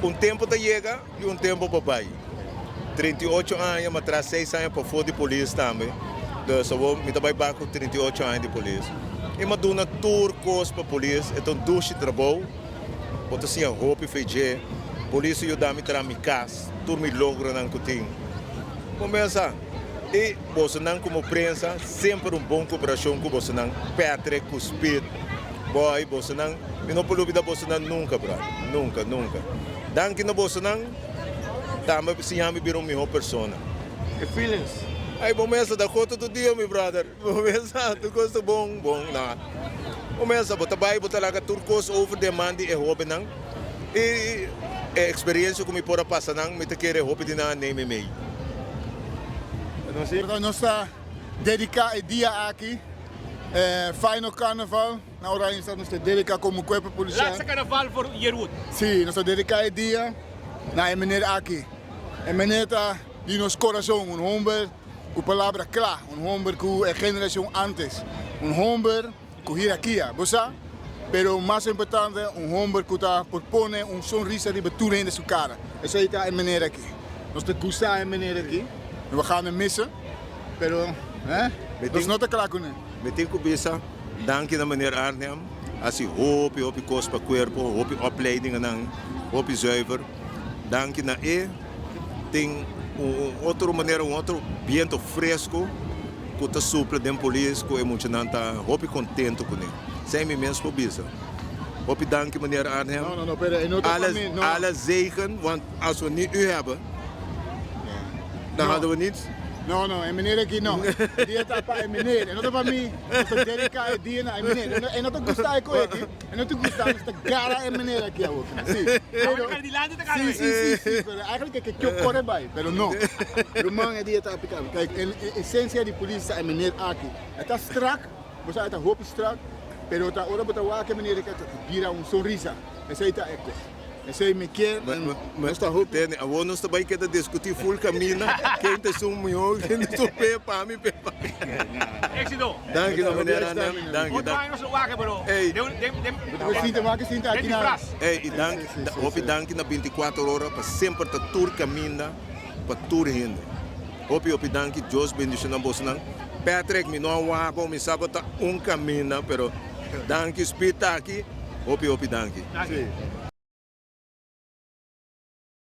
um tempo te chega e um tempo para vai. 38 anos, mas traz 6 anos para fora de polícia também. Dus eu me trabalho com 38 anos de polícia. E me dou uma tour coisa para a polícia, então dois trabalho, porque assim a roupa feijão, polícia ajuda me a minha casa, tudo me logra não cutim. Começa e você não como prensa, sempre uma boa cooperação com você não, Patrick, com Speed, boy, você não pode olvidar você não nunca, brother, nunca. Danke na você não, também se chama vir uma melhor pessoa. Que feelings? Aí começa da conta do dia, meu brother. Começa, tu gosta bom, não. Começa, bota vai, bota lá que turcos over demand e hobby não. E a experiência que me pode passar não, me te querer hobby de não nem me meio. Então, nós está dedicado dia aqui, final carnaval. Na hora nós estamos dedicados como corpo policial. Laatste carnaval voor Jerwood. Sim, nós estamos dedicados dia na meneer aqui. E meneer está de nosso coração, homem com palavra clara, homem com a geração antes, homem com hierarquia, você? Pero mais importante, homem que está propõe sorriso de beturen in sua cara. Esse aí está meneer aqui. Nós te gostar meneer aqui. We gaan hem missen, pero dat is not te klaar kunnen. Meteen kubisa, dank na meneer Arnhem. Als hij hoop kost per corpo, hoop opleidingen dan, hoop zuiver. Dank na tem outra maneira, outro viento fresco, que está supla de polícia, que é muito hoop contento com ele. Zijn we mensen kubisa. Hoop dank meneer Arnhem. No, pero alle zegen, want als we niet u hebben, dan hadden we niets. No, en meneer aqui não. Dia está para meneer. Não está para mim. Estou dedicado dia na meneer. E não te gusta aqui. E não te gusta esta cara é meneer aqui a outra. Sim. Sim. Pero eigenlijk é que eu corre bem, pero não. O man é dia está aplicado. Kijk, a essência de polícia é meneer aqui. Está strak, você está roupa strak, pero está ora botar o aqui meneer que gira sorriso. Essa aí está eco. Esse aí me quer, mas está roupa. Agora nós também queremos discutir full caminho. Quem te sumiu, quem te sumiu para mim, pepa. Éxito. Dank je meneer Arnhem. Dank je. Wat nog zo wagen, bro? Hey. We zien te maken, zien te aqui na. Hey, dank je na 24 horas para sempre te tour caminho, para tour heen. Hopi dank je, Jos bendição na bolsa. Patrick, me não wago, me sabe tá caminho, pero dank je, Spita aqui. Hopi dank je.